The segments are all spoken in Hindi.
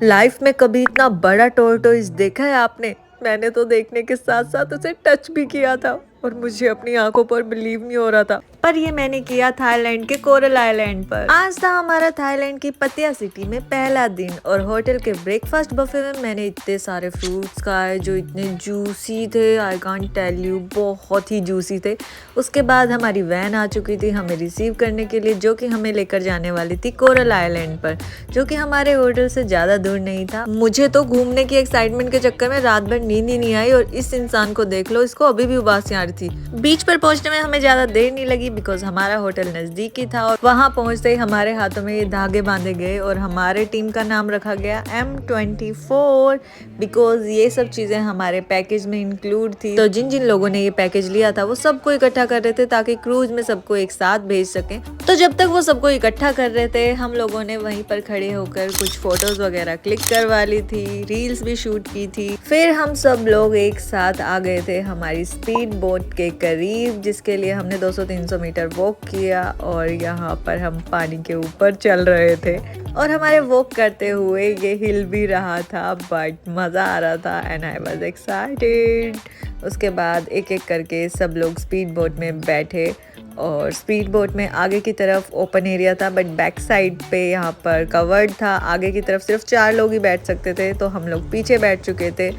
लाइफ में कभी इतना बड़ा टॉर्टोइज देखा है आपने? मैंने तो देखने के साथ साथ उसे टच भी किया था और मुझे अपनी आंखों पर बिलीव नहीं हो रहा था। पर ये मैंने किया थाईलैंड के कोरल आइलैंड पर। आज था हमारा थाईलैंड की पतिया सिटी में पहला दिन और होटल के ब्रेकफास्ट बफे में मैंने इतने सारे फ्रूट्स खाए जो इतने जूसी थे, आई कांट टेल यू, बहुत ही जूसी थे। उसके बाद हमारी वैन आ चुकी थी हमें रिसीव करने के लिए, जो कि हमें लेकर जाने वाली थी कोरल आइलैंड पर, जो कि हमारे होटल से ज्यादा दूर नहीं था। मुझे तो घूमने की एक्साइटमेंट के चक्कर में रात भर नींद ही नहीं आई और इस इंसान को देख लो, इसको अभी भी उबासी आ रही थी। बीच पर पहुंचने में हमें ज्यादा देर नहीं लगी बिकॉज हमारा होटल नजदीक ही था और वहां पहुंचते ही हमारे हाथों में ये धागे बांधे गए और हमारे टीम का नाम रखा गया M24 बिकॉज ये सब चीजें हमारे पैकेज में इंक्लूड थी। तो जिन जिन लोगों ने ये पैकेज लिया था वो सबको इकट्ठा कर रहे थे ताकि क्रूज में सबको एक साथ भेज सकें। तो जब तक वो सबको इकट्ठा कर रहे थे हम लोगों ने वहीं पर खड़े होकर कुछ फोटोज वगैरह क्लिक करवा ली थी, रील्स भी शूट की थी। फिर हम सब लोग एक साथ आ गए थे हमारी स्पीड बोट के करीब, जिसके लिए हमने 200-300 मीटर वॉक किया और यहाँ पर हम पानी के ऊपर चल रहे थे और हमारे वॉक करते हुए ये हिल भी रहा था बट मज़ा आ रहा था एंड आई वाज एक्साइटेड। उसके बाद एक एक करके सब लोग स्पीड बोट में बैठे और स्पीड बोट में आगे की तरफ ओपन एरिया था बट बैक साइड पे यहाँ पर कवर्ड था। आगे की तरफ सिर्फ 4 लोग ही बैठ सकते थे तो हम लोग पीछे बैठ चुके थे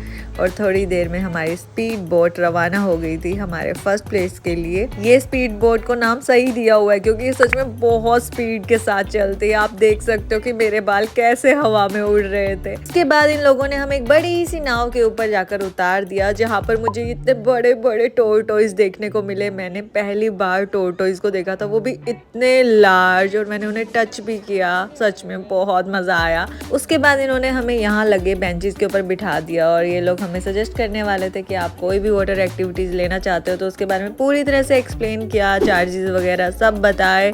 और थोड़ी देर में हमारी स्पीड बोट रवाना हो गई थी हमारे फर्स्ट प्लेस के लिए। ये स्पीड बोट को नाम सही दिया हुआ है क्योंकि ये सच में बहुत स्पीड के साथ चलती है। आप देख सकते हो कि मेरे बाल कैसे हवा में उड़ रहे थे। इसके बाद इन लोगों ने हमें एक बड़ी सी नाव के ऊपर जाकर उतार दिया जहाँ पर मुझे इतने बड़े बड़े टॉर्टोइज देखने को मिले। मैंने पहली बार टॉर्टोइज को देखा था, वो भी इतने लार्ज, और मैंने उन्हें टच भी किया। सच में बहुत मजा आया। उसके बाद इन्होंने हमें यहाँ लगे बेंचेस के ऊपर बिठा दिया और ये लोग हमें सजेस्ट करने वाले थे कि आप कोई भी वाटर एक्टिविटीज लेना चाहते हो तो उसके बारे में पूरी तरह से एक्सप्लेन किया, चार्जेस वगैरह सब बताए।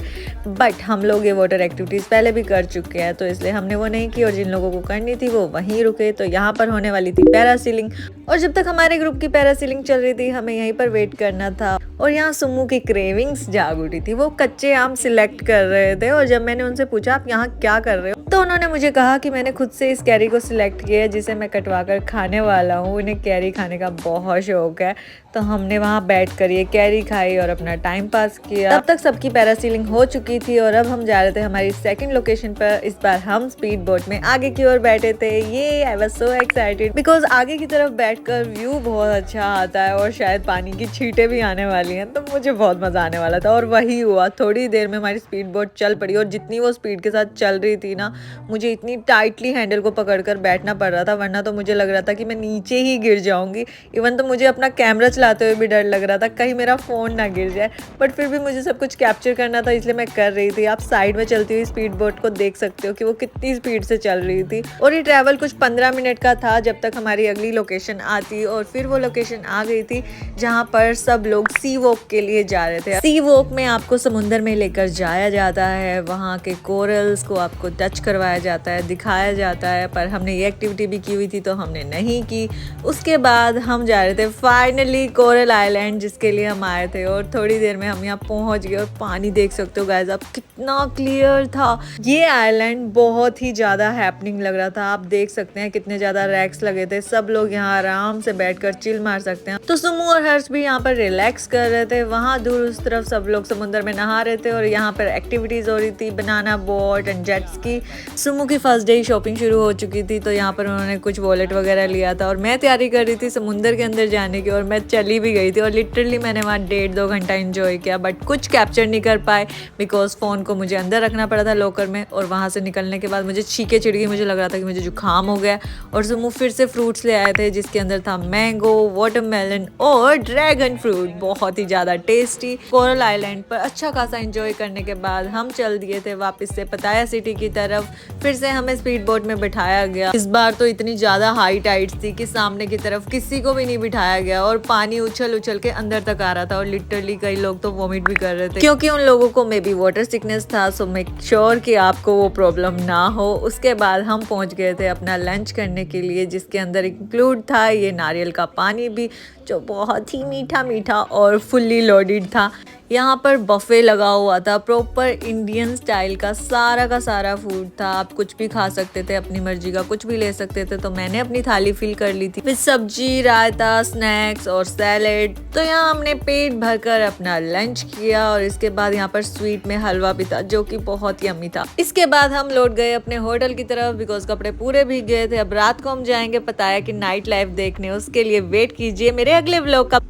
बट हम लोग ये वाटर एक्टिविटीज पहले भी कर चुके हैं तो इसलिए हमने वो नहीं की और जिन लोगों को करनी थी वो वहीं रुके। तो यहाँ पर होने वाली थी पैरासीलिंग और जब तक हमारे ग्रुप की पैरासीलिंग चल रही थी हमें यहीं पर वेट करना था। और यहाँ सुमू की क्रेविंग्स जाग उठी थी, वो कच्चे आम सिलेक्ट कर रहे थे और जब मैंने उनसे पूछा आप यहाँ क्या कर रहे हो तो उन्होंने मुझे कहा कि मैंने खुद से इस कैरी को सिलेक्ट किया है जिसे मैं कटवा कर खाने वाला हूँ। उन्हें कैरी खाने का बहुत शौक है तो हमने वहाँ बैठ कर ये कैरी खाई और अपना टाइम पास किया। तब तक सबकी पैरासीलिंग हो चुकी थी और अब हम जा रहे थे हमारी सेकंड लोकेशन पर। इस बार हम स्पीड बोट में आगे की ओर बैठे थे। ये I was so excited because आगे की तरफ बैठकर व्यू बहुत अच्छा आता है और शायद पानी की छींटे भी आने वाली हैं तो मुझे बहुत मजा आने वाला था और वही हुआ। थोड़ी देर में हमारी स्पीड बोट चल पड़ी और जितनी वो स्पीड के साथ चल रही थी ना, मुझे इतनी टाइटली हैंडल को पकड़कर बैठना पड़ रहा था वरना तो मुझे लग रहा था कि मैं नीचे ही गिर जाऊंगी। इवन तो मुझे अपना कैमरा चलाते हुए भी डर लग रहा था कहीं मेरा फोन ना गिर जाए, बट फिर भी मुझे सब कुछ कैप्चर करना था इसलिए मैं कर रही थी। आप साइड में चलती हुई स्पीड बोट को देख सकते हो कि वो कितनी स्पीड से चल रही थी और ये ट्रैवल कुछ 15 मिनट का था जब तक हमारी अगली लोकेशन आती और फिर वो लोकेशन आ गई थी जहाँ पर सब लोग सी वॉक के लिए जा रहे थे। सी वॉक में आपको समुंदर में लेकर जाया जाता है, वहाँ के कोरल्स को आपको टच करवाया जाता है, दिखाया जाता है, पर हमने ये एक्टिविटी भी की हुई थी तो हमने नहीं की। उसके बाद हम जा रहे थे फाइनली कोरल आइलैंड जिसके लिए हम आए थे और थोड़ी देर में हम यहाँ पहुँच गए और पानी देख सकते हो गाइस आप कितना क्लियर था। ये आइलैंड बहुत ही ज़्यादा हैपनिंग लग रहा था। आप देख सकते हैं कितने ज़्यादा रैक्स लगे थे, सब लोग यहाँ आराम से बैठकर चिल मार सकते हैं। तो सुमू और हर्ष भी यहाँ पर रिलैक्स कर रहे थे। वहाँ दूर उस तरफ सब लोग समुद्र में नहा रहे थे और यहाँ पर एक्टिविटीज हो रही थी, banana boat and jet ski. सुमू की फर्स्ट डे शॉपिंग शुरू हो चुकी थी तो यहाँ पर उन्होंने कुछ वॉलेट वगैरह लिया था और मैं तैयारी कर रही थी समुद्र के अंदर जाने की और मैं चली भी गई थी और लिटरली मैंने वहाँ 1.5-2 घंटा एंजॉय किया बट कुछ कैप्चर नहीं कर पाए बिकॉज फ़ोन को मुझे अंदर रखना पड़ा था लॉकर में और वहाँ से निकलने के बाद मुझे छींके चिड़ गई। मुझे लग रहा था कि मुझे जुकाम हो गया और सुमू फिर से फ्रूट्स ले आए थे जिसके अंदर था मैंगो, वाटरमेलन और ड्रैगन फ्रूट, बहुत ही ज़्यादा टेस्टी। कोरल आइलैंड पर अच्छा खासा एंजॉय करने के बाद हम चल दिए थे वापस से पताया सिटी की तरफ। फिर से हमें स्पीड बोट में बिठाया गया। इस बार तो इतनी ज़्यादा हाई टाइड्स थी कि सामने की तरफ किसी को भी नहीं बिठाया गया और पानी उछल उछल के अंदर तक आ रहा था और लिटरली कई लोग तो वॉमिट भी कर रहे थे क्योंकि उन लोगों को मे बी वाटर सिकनेस था। सो मेक श्योर कि आपको वो प्रॉब्लम ना हो। उसके बाद हम पहुंच गए थे अपना लंच करने के लिए जिसके अंदर इंक्लूड था ये नारियल का पानी भी जो बहुत ही मीठा मीठा और फुल्ली लोडेड था। यहाँ पर बफे लगा हुआ था, प्रॉपर इंडियन स्टाइल का सारा फूड था। आप कुछ भी खा सकते थे, अपनी मर्जी का कुछ भी ले सकते थे। तो मैंने अपनी थाली फिल कर ली थी विद सब्जी, रायता, स्नैक्स और सैलेड। तो यहाँ हमने पेट भरकर अपना लंच किया और इसके बाद यहाँ पर स्वीट में हलवा भी था जो कि बहुत यम्मी था। इसके बाद हम लौट गए अपने होटल की तरफ बिकॉज कपड़े पूरे भीग गए थे। अब रात को हम जाएंगे पताया कि नाइट लाइफ देखने, उसके लिए वेट कीजिए मेरे अगले व्लॉग का।